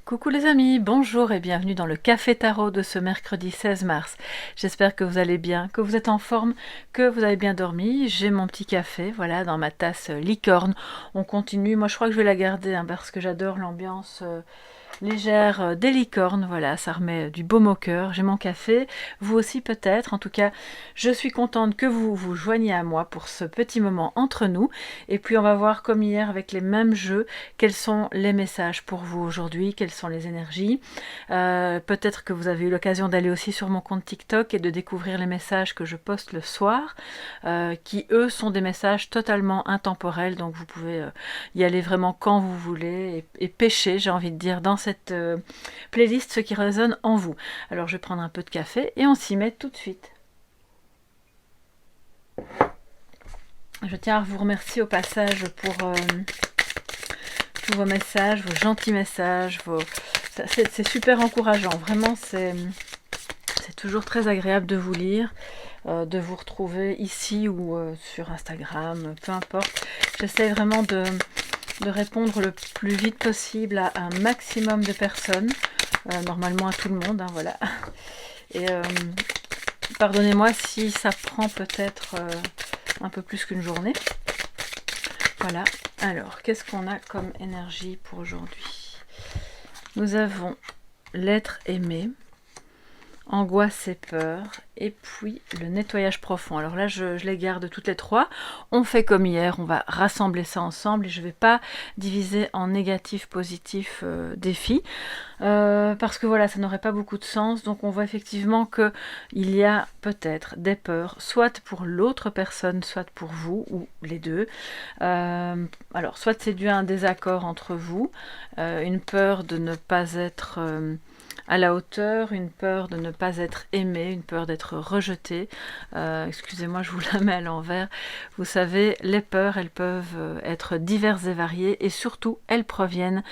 Coucou les amis, bonjour et bienvenue dans le Café Tarot de ce mercredi 16 mars. J'espère que vous allez bien, que vous êtes en forme, que vous avez bien dormi. J'ai mon petit café, voilà, dans ma tasse licorne. On continue, moi je crois que je vais la garder parce que j'adore l'ambiance légère des licornes, voilà, ça remet du baume au cœur. J'ai mon café, vous aussi peut-être. En tout cas, je suis contente que vous vous joigniez à moi pour ce petit moment entre nous. Et puis on va voir comme hier avec les mêmes jeux, quels sont les messages pour vous aujourd'hui, quelles sont les énergies. Peut-être que vous avez eu l'occasion d'aller aussi sur mon compte TikTok et de découvrir les messages que je poste le soir, qui eux sont des messages totalement intemporels, donc vous pouvez y aller vraiment quand vous voulez et pêcher, j'ai envie de dire, dans cette playlist ce qui résonne en vous. Alors je vais prendre un peu de café et on s'y met tout de suite. Je tiens à vous remercier au passage pour tous vos messages, vos gentils messages, c'est super encourageant, vraiment c'est toujours très agréable de vous lire, de vous retrouver ici ou sur Instagram, peu importe. J'essaie vraiment de répondre le plus vite possible à un maximum de personnes, normalement à tout le monde, voilà. Et pardonnez-moi si ça prend peut-être un peu plus qu'une journée. Voilà. Alors, qu'est-ce qu'on a comme énergie pour aujourd'hui? Nous avons l'être aimé, angoisse et peur, et puis le nettoyage profond. Alors là, je les garde toutes les trois. On fait comme hier, on va rassembler ça ensemble et je ne vais pas diviser en négatif, positif, défi. Parce que voilà, ça n'aurait pas beaucoup de sens. Donc on voit effectivement qu'il y a peut-être des peurs, soit pour l'autre personne, soit pour vous, ou les deux. Alors, soit c'est dû à un désaccord entre vous, une peur de ne pas être à la hauteur, une peur de ne pas être aimé, une peur d'être rejeté. Excusez-moi, je vous la mets à l'envers. Vous savez, les peurs, elles peuvent être diverses et variées, et surtout, elles proviennent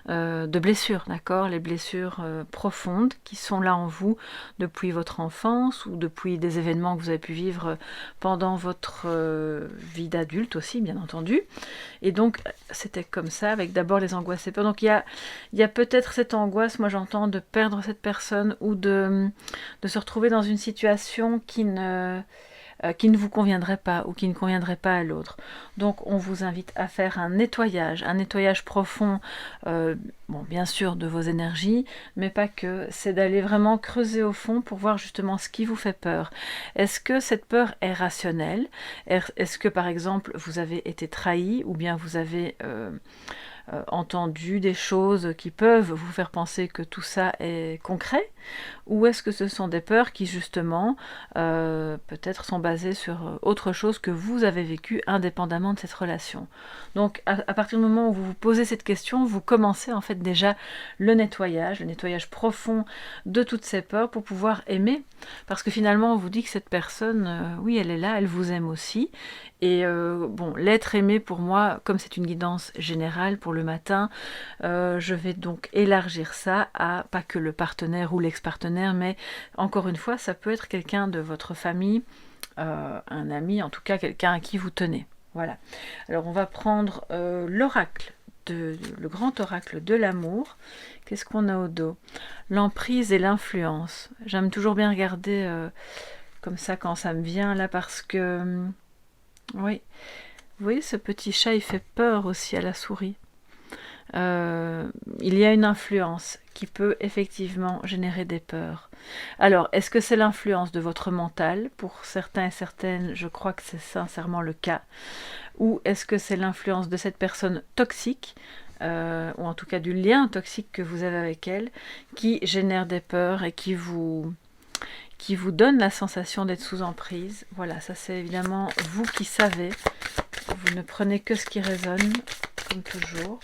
de blessures, d'accord? Les blessures profondes qui sont là en vous depuis votre enfance ou depuis des événements que vous avez pu vivre pendant votre vie d'adulte aussi, bien entendu. Et donc, c'était comme ça, avec d'abord les angoisses et peurs. Donc, il y a peut-être cette angoisse, moi j'entends, de perdre cette personne ou de se retrouver dans une situation qui ne vous conviendrait pas ou qui ne conviendrait pas à l'autre. Donc on vous invite à faire un nettoyage profond, bon, bien sûr de vos énergies, mais pas que, c'est d'aller vraiment creuser au fond pour voir justement ce qui vous fait peur. Est-ce que cette peur est rationnelle? Est-ce que par exemple vous avez été trahi ou bien vous avez entendu des choses qui peuvent vous faire penser que tout ça est concret, ou est-ce que ce sont des peurs qui justement peut-être sont basées sur autre chose que vous avez vécu indépendamment de cette relation. Donc à partir du moment où vous vous posez cette question, vous commencez en fait déjà le nettoyage profond de toutes ces peurs pour pouvoir aimer, parce que finalement on vous dit que cette personne, oui elle est là, elle vous aime aussi, et bon, l'être aimé pour moi, comme c'est une guidance générale pour le matin, je vais donc élargir ça à pas que le partenaire ou l'ex-partenaire, mais encore une fois, ça peut être quelqu'un de votre famille, un ami, en tout cas quelqu'un à qui vous tenez. Voilà. Alors on va prendre l'oracle, le grand oracle de l'amour. Qu'est-ce qu'on a au dos? L'emprise et l'influence. J'aime toujours bien regarder comme ça quand ça me vient là, parce que oui, vous voyez, ce petit chat, il fait peur aussi à la souris. Il y a une influence qui peut effectivement générer des peurs. Alors, est-ce que c'est l'influence de votre mental? Pour certains et certaines, je crois que c'est sincèrement le cas. Ou est-ce que c'est l'influence de cette personne toxique, ou en tout cas du lien toxique que vous avez avec elle, qui génère des peurs et qui vous donne la sensation d'être sous emprise? Voilà, ça c'est évidemment vous qui savez. Vous ne prenez que ce qui résonne, comme toujours.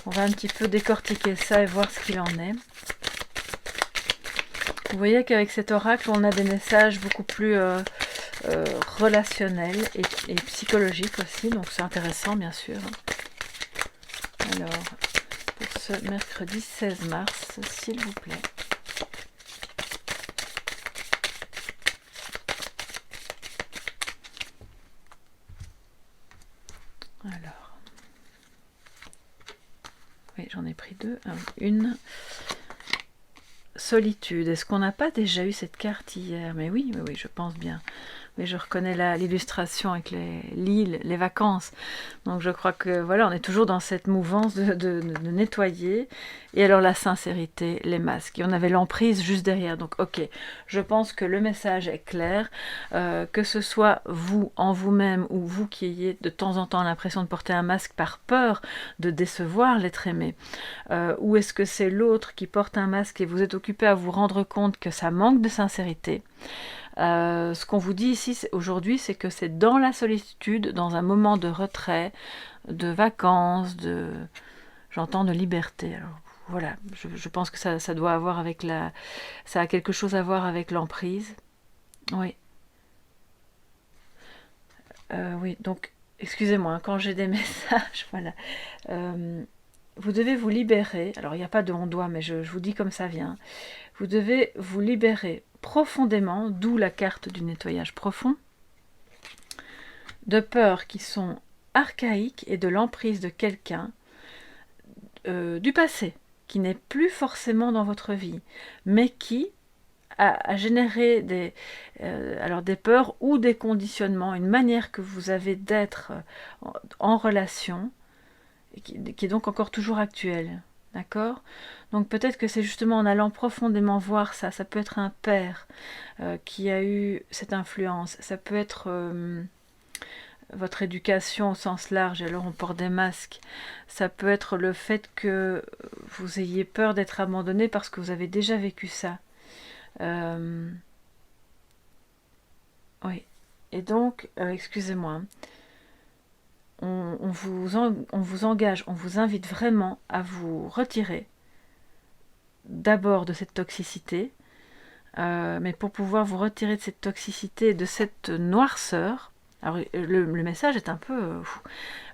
On va un petit peu décortiquer ça et voir ce qu'il en est. Vous voyez qu'avec cet oracle, on a des messages beaucoup plus relationnels et psychologiques aussi, donc c'est intéressant bien sûr. Alors, pour ce mercredi 16 mars, s'il vous plaît. Alors, oui, j'en ai pris 2, une solitude. Est-ce qu'on n'a pas déjà eu cette carte hier? Mais oui, je pense bien. Mais je reconnais l'illustration avec l'île, les vacances. Donc je crois que voilà, on est toujours dans cette mouvance de nettoyer. Et alors la sincérité, les masques. Et on avait l'emprise juste derrière. Donc ok, je pense que le message est clair. Que ce soit vous en vous-même ou vous qui ayez de temps en temps l'impression de porter un masque par peur de décevoir l'être aimé. Ou est-ce que c'est l'autre qui porte un masque et vous êtes occupé à vous rendre compte que ça manque de sincérité? Ce qu'on vous dit ici aujourd'hui, c'est que c'est dans la solitude, dans un moment de retrait, de vacances, j'entends de liberté. Alors voilà, je pense que ça doit avoir avec ça a quelque chose à voir avec l'emprise. Oui. Oui, donc excusez-moi, quand j'ai des messages, voilà. Vous devez vous libérer. Alors il n'y a pas de on doit, mais je vous dis comme ça vient. Vous devez vous libérer profondément, d'où la carte du nettoyage profond, de peurs qui sont archaïques et de l'emprise de quelqu'un du passé, qui n'est plus forcément dans votre vie, mais qui a généré des peurs ou des conditionnements, une manière que vous avez d'être en relation, qui est donc encore toujours actuelle. D'accord? Donc peut-être que c'est justement en allant profondément voir ça. Ça peut être un père qui a eu cette influence. Ça peut être votre éducation au sens large, alors on porte des masques. Ça peut être le fait que vous ayez peur d'être abandonné parce que vous avez déjà vécu ça. Oui. Et donc, excusez-moi, on vous engage, on vous invite vraiment à vous retirer d'abord de cette toxicité, mais pour pouvoir vous retirer de cette toxicité et de cette noirceur, alors le message est un peu...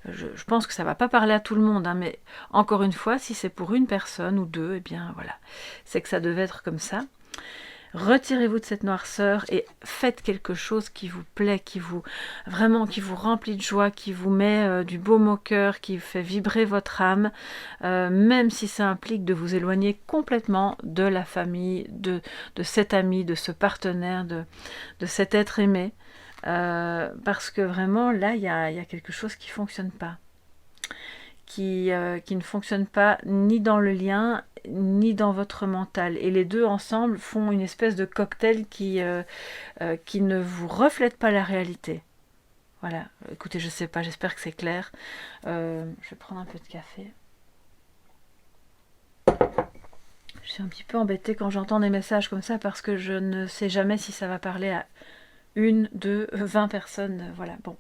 je pense que ça ne va pas parler à tout le monde, hein, mais encore une fois, si c'est pour une personne ou deux, eh bien voilà, c'est que ça devait être comme ça. Retirez-vous de cette noirceur et faites quelque chose qui vous plaît, qui vous remplit de joie, qui vous met du baume au cœur, qui fait vibrer votre âme, même si ça implique de vous éloigner complètement de la famille, de cet ami, de ce partenaire, de cet être aimé, parce que vraiment là il y a quelque chose qui ne fonctionne pas. Qui ne fonctionne pas ni dans le lien ni dans votre mental, et les deux ensemble font une espèce de cocktail qui ne vous reflète pas la réalité. Voilà, écoutez, je sais pas, j'espère que c'est clair. Je vais prendre un peu de café. Je suis un petit peu embêtée quand j'entends des messages comme ça parce que je ne sais jamais si ça va parler à 1, 2, 20 personnes. Voilà, bon.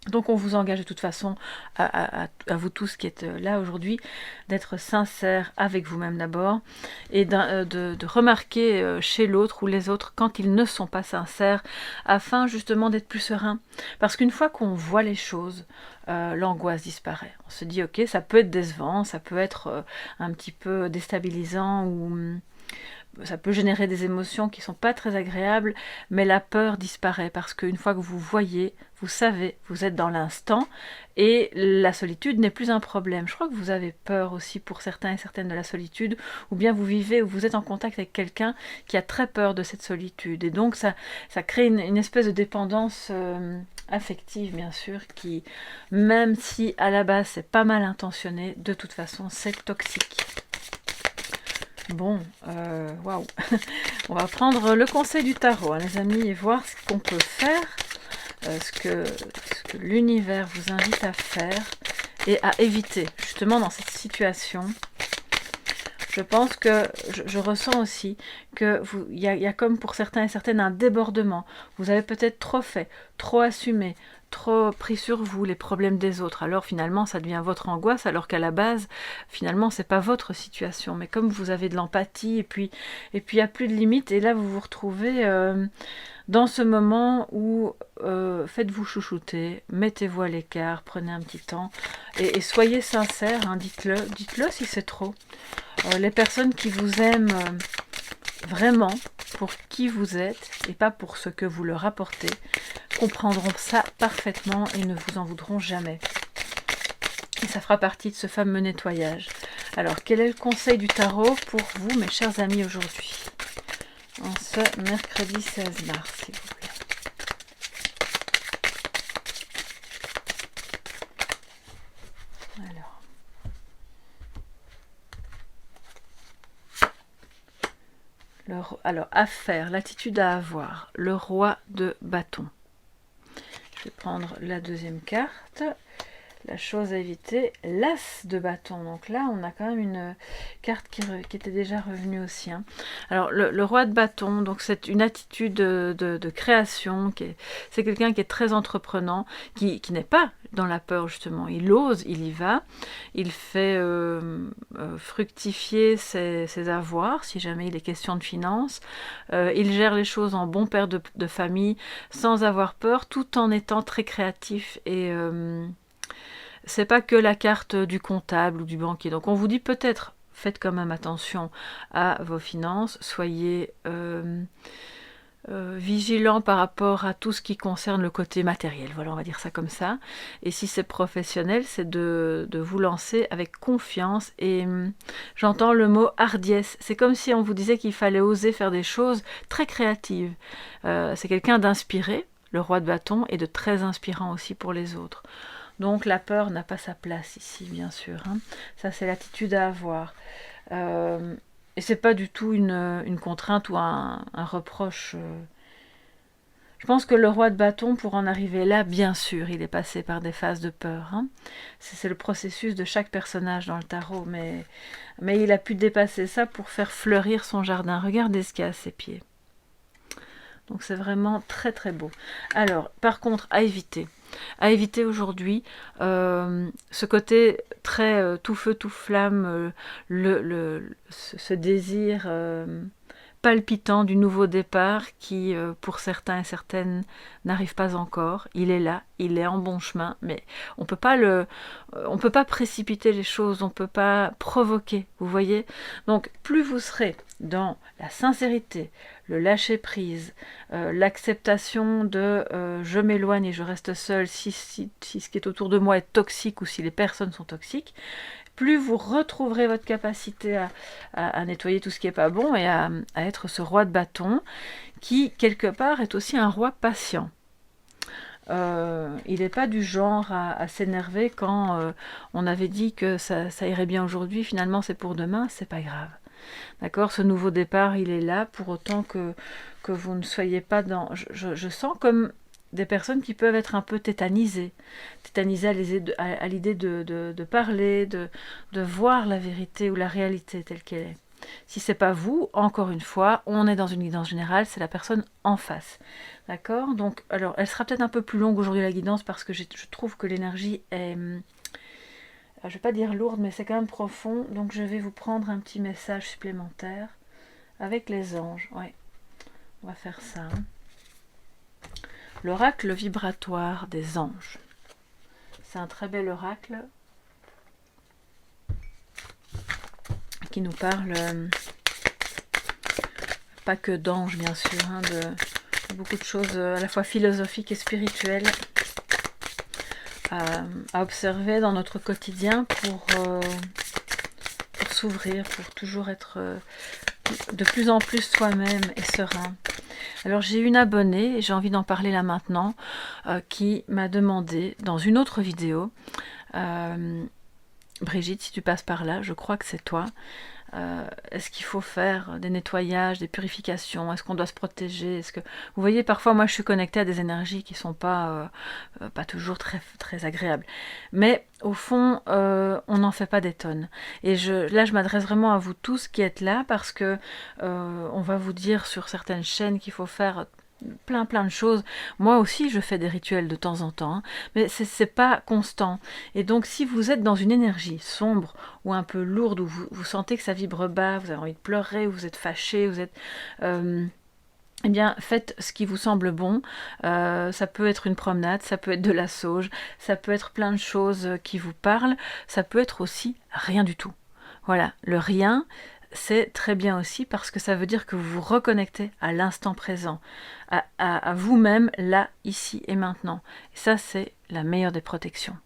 Donc on vous engage de toute façon, à vous tous qui êtes là aujourd'hui, d'être sincère avec vous-même d'abord, et de remarquer chez l'autre ou les autres quand ils ne sont pas sincères, afin justement d'être plus serein. Parce qu'une fois qu'on voit les choses, l'angoisse disparaît. On se dit ok, ça peut être décevant, ça peut être un petit peu déstabilisant, ou ça peut générer des émotions qui ne sont pas très agréables, mais la peur disparaît parce qu'une fois que vous voyez, vous savez, vous êtes dans l'instant et la solitude n'est plus un problème. Je crois que vous avez peur aussi pour certains et certaines de la solitude, ou bien vous vivez ou vous êtes en contact avec quelqu'un qui a très peur de cette solitude, et donc ça crée une espèce de dépendance affective, bien sûr, qui, même si à la base c'est pas mal intentionné, de toute façon c'est toxique. Bon, waouh. On va prendre le conseil du tarot, hein, les amis, et voir ce qu'on peut faire, ce que l'univers vous invite à faire et à éviter, justement, dans cette situation. Je pense que, je ressens aussi que il y a comme pour certains et certaines un débordement. Vous avez peut-être trop fait, trop assumé, trop pris sur vous les problèmes des autres. Alors finalement, ça devient votre angoisse, alors qu'à la base, finalement, c'est pas votre situation. Mais comme vous avez de l'empathie, et puis il n'y a plus de limite, et là, vous vous retrouvez dans ce moment où faites-vous chouchouter, mettez-vous à l'écart, prenez un petit temps, et soyez sincère, hein, dites-le si c'est trop. Les personnes qui vous aiment vraiment pour qui vous êtes et pas pour ce que vous leur apportez comprendront ça parfaitement et ne vous en voudront jamais. Et ça fera partie de ce fameux nettoyage. Alors, quel est le conseil du tarot pour vous, mes chers amis, aujourd'hui, en ce mercredi 16 mars, s'il vous plaît? Alors, à faire, l'attitude à avoir, le roi de bâton. Je vais prendre la deuxième carte. La chose à éviter, l'as de bâton. Donc là, on a quand même une carte qui était déjà revenue aussi. Hein. Alors, le roi de bâton, donc c'est une attitude de création. C'est quelqu'un qui est très entreprenant, qui n'est pas dans la peur, justement. Il ose, il y va. Il fait fructifier ses avoirs, si jamais il est question de finances. Il gère les choses en bon père de famille, sans avoir peur, tout en étant très créatif et... c'est pas que la carte du comptable ou du banquier. Donc on vous dit peut-être, faites quand même attention à vos finances, soyez vigilant par rapport à tout ce qui concerne le côté matériel. Voilà, on va dire ça comme ça. Et si c'est professionnel, c'est de vous lancer avec confiance. Et j'entends le mot hardiesse. C'est comme si on vous disait qu'il fallait oser faire des choses très créatives. C'est quelqu'un d'inspiré, le roi de bâton, et de très inspirant aussi pour les autres. Donc la peur n'a pas sa place ici, bien sûr. Hein. Ça, c'est l'attitude à avoir. Et c'est pas du tout une contrainte ou un reproche. Je pense que le roi de bâton, pour en arriver là, bien sûr, il est passé par des phases de peur. Hein. C'est le processus de chaque personnage dans le tarot. Mais il a pu dépasser ça pour faire fleurir son jardin. Regardez ce qu'il y a à ses pieds. Donc c'est vraiment très très beau. Alors, par contre, à éviter aujourd'hui ce côté très tout feu, tout flamme, ce désir palpitant du nouveau départ qui, pour certains et certaines, n'arrive pas encore. Il est là, il est en bon chemin, mais on peut pas précipiter les choses, on peut pas provoquer, vous voyez. Donc, plus vous serez dans la sincérité, le lâcher-prise, l'acceptation de je m'éloigne et je reste seule si ce qui est autour de moi est toxique ou si les personnes sont toxiques, plus vous retrouverez votre capacité à nettoyer tout ce qui n'est pas bon et à être ce roi de bâton qui, quelque part, est aussi un roi patient. Il n'est pas du genre à s'énerver quand on avait dit que ça irait bien aujourd'hui, finalement c'est pour demain, c'est pas grave. D'accord, ce nouveau départ, il est là pour autant que vous ne soyez pas dans... Je sens comme des personnes qui peuvent être un peu tétanisées à l'idée de parler, de voir la vérité ou la réalité telle qu'elle est. Si c'est pas vous, encore une fois, on est dans une guidance générale, c'est la personne en face. D'accord? Donc, alors, elle sera peut-être un peu plus longue aujourd'hui la guidance parce que je trouve que l'énergie est... je ne vais pas dire lourde, mais c'est quand même profond. Donc je vais vous prendre un petit message supplémentaire avec les anges. Ouais, on va faire ça. Hein. L'oracle vibratoire des anges. C'est un très bel oracle qui nous parle pas que d'anges, bien sûr, hein, de beaucoup de choses à la fois philosophiques et spirituelles à observer dans notre quotidien pour s'ouvrir, pour toujours être de plus en plus soi-même et serein. Alors j'ai une abonnée, et j'ai envie d'en parler là maintenant, qui m'a demandé dans une autre vidéo, Brigitte, si tu passes par là, je crois que c'est toi, est-ce qu'il faut faire des nettoyages, des purifications, est-ce qu'on doit se protéger, vous voyez, parfois moi je suis connectée à des énergies qui sont pas toujours très, très agréables, mais au fond on n'en fait pas des tonnes, et là je m'adresse vraiment à vous tous qui êtes là, parce que on va vous dire sur certaines chaînes qu'il faut faire plein de choses. Moi aussi je fais des rituels de temps en temps, hein, mais c'est pas constant. Et donc si vous êtes dans une énergie sombre ou un peu lourde, où vous sentez que ça vibre bas, vous avez envie de pleurer, ou vous êtes fâché, vous êtes... eh bien, faites ce qui vous semble bon. Ça peut être une promenade, ça peut être de la sauge, ça peut être plein de choses qui vous parlent, ça peut être aussi rien du tout. Voilà, le rien, c'est très bien aussi parce que ça veut dire que vous vous reconnectez à l'instant présent, à vous-même, là, ici et maintenant. Et ça, c'est la meilleure des protections.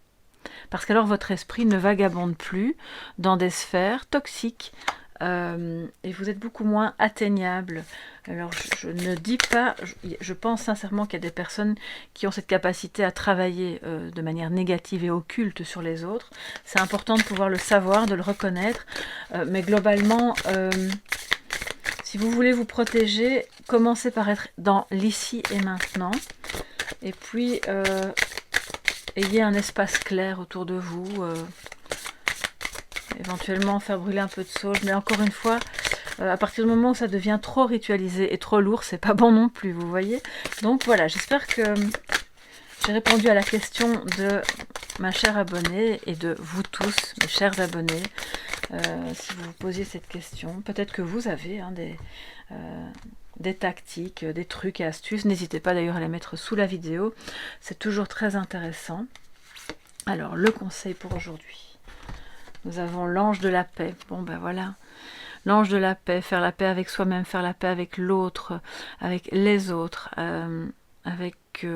parce qu'alors votre esprit ne vagabonde plus dans des sphères toxiques et vous êtes beaucoup moins atteignable. Alors je ne dis pas, je pense sincèrement qu'il y a des personnes qui ont cette capacité à travailler de manière négative et occulte sur les autres. C'est important de pouvoir le savoir, de le reconnaître, mais globalement, si vous voulez vous protéger, commencez par être dans l'ici et maintenant, et puis ayez un espace clair autour de vous, éventuellement faire brûler un peu de sauge, mais encore une fois, à partir du moment où ça devient trop ritualisé et trop lourd, c'est pas bon non plus, vous voyez. Donc voilà, j'espère que j'ai répondu à la question de ma chère abonnée et de vous tous, mes chers abonnés. Si vous vous posiez cette question, peut-être que vous avez des tactiques, des trucs et astuces. N'hésitez pas d'ailleurs à les mettre sous la vidéo, c'est toujours très intéressant. Alors, le conseil pour aujourd'hui. Nous avons l'ange de la paix. Bon ben voilà, l'ange de la paix, faire la paix avec soi-même, faire la paix avec l'autre, avec les autres, avec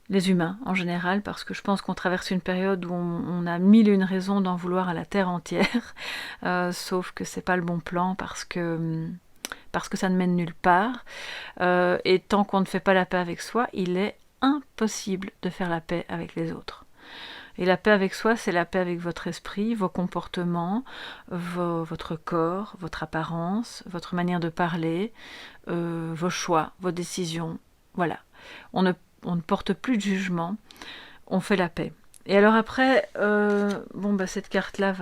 les humains en général, parce que je pense qu'on traverse une période où on a mille et une raisons d'en vouloir à la terre entière, sauf que c'est pas le bon plan parce que ça ne mène nulle part, et tant qu'on ne fait pas la paix avec soi, il est impossible de faire la paix avec les autres. Et la paix avec soi, c'est la paix avec votre esprit, vos comportements, votre corps, votre apparence, votre manière de parler, vos choix, vos décisions. Voilà. On ne porte plus de jugement, on fait la paix. Et alors après, cette carte-là,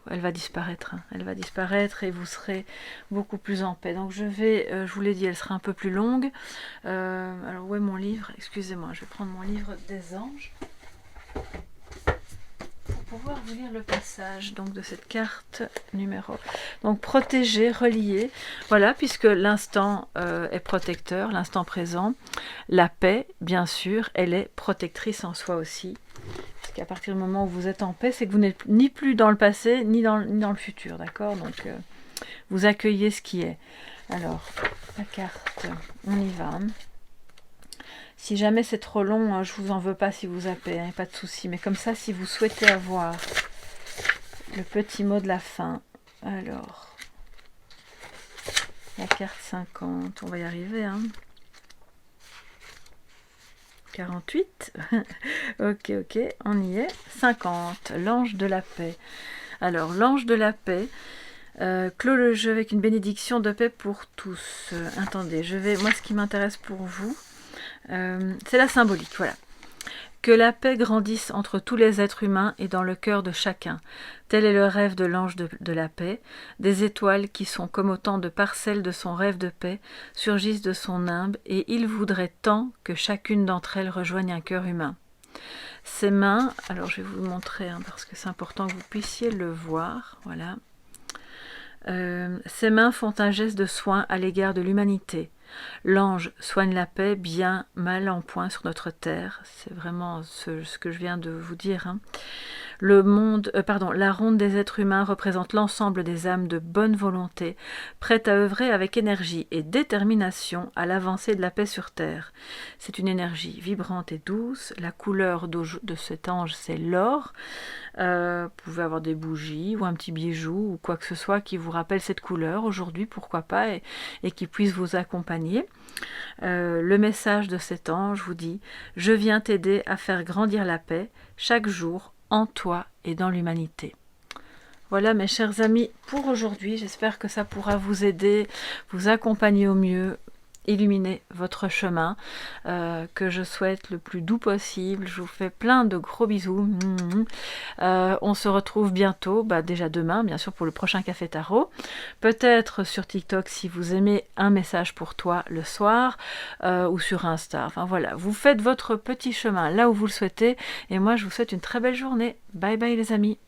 elle va disparaître. Hein. Elle va disparaître et vous serez beaucoup plus en paix. Donc je vous l'ai dit, elle sera un peu plus longue. Alors où est mon livre? Excusez-moi, je vais prendre mon livre des anges pour pouvoir vous lire le passage donc, de cette carte numéro. Donc protéger, relier, voilà, puisque l'instant est protecteur, l'instant présent. La paix, bien sûr, elle est protectrice en soi aussi. Parce qu'à partir du moment où vous êtes en paix, c'est que vous n'êtes ni plus dans le passé, ni dans le futur, d'accord? Donc vous accueillez ce qui est. Alors, la carte, on y va. Si jamais c'est trop long, hein, je vous en veux pas si vous zappez, hein, pas de souci. Mais comme ça, si vous souhaitez avoir le petit mot de la fin, alors, la carte 50, on va y arriver, hein. 48, ok, on y est. 50, l'ange de la paix. Alors, l'ange de la paix clôt le jeu avec une bénédiction de paix pour tous. Attendez, moi ce qui m'intéresse pour vous, c'est la symbolique, voilà. Que la paix grandisse entre tous les êtres humains et dans le cœur de chacun. Tel est le rêve de l'ange de la paix. Des étoiles qui sont comme autant de parcelles de son rêve de paix surgissent de son nimbe et il voudrait tant que chacune d'entre elles rejoigne un cœur humain. Ses mains, alors je vais vous le montrer hein, parce que c'est important que vous puissiez le voir, voilà. Ses mains font un geste de soin à l'égard de l'humanité. L'ange soigne la paix bien mal en point sur notre terre. C'est vraiment ce que je viens de vous dire. Hein. La ronde des êtres humains représente l'ensemble des âmes de bonne volonté, prêtes à œuvrer avec énergie et détermination à l'avancée de la paix sur terre. C'est une énergie vibrante et douce. La couleur de cet ange, c'est l'or. Vous pouvez avoir des bougies ou un petit bijou ou quoi que ce soit qui vous rappelle cette couleur aujourd'hui, pourquoi pas, et qui puisse vous accompagner. Le message de cet ange vous dit « Je viens t'aider à faire grandir la paix chaque jour en toi et dans l'humanité. » Voilà mes chers amis pour aujourd'hui, j'espère que ça pourra vous aider, vous accompagner au mieux, illuminer votre chemin, que je souhaite le plus doux possible. Je vous fais plein de gros bisous. On se retrouve bientôt, déjà demain bien sûr pour le prochain Café Tarot, peut-être sur TikTok si vous aimez un message pour toi le soir, ou sur Insta, enfin voilà, vous faites votre petit chemin là où vous le souhaitez, et moi je vous souhaite une très belle journée. Bye bye les amis.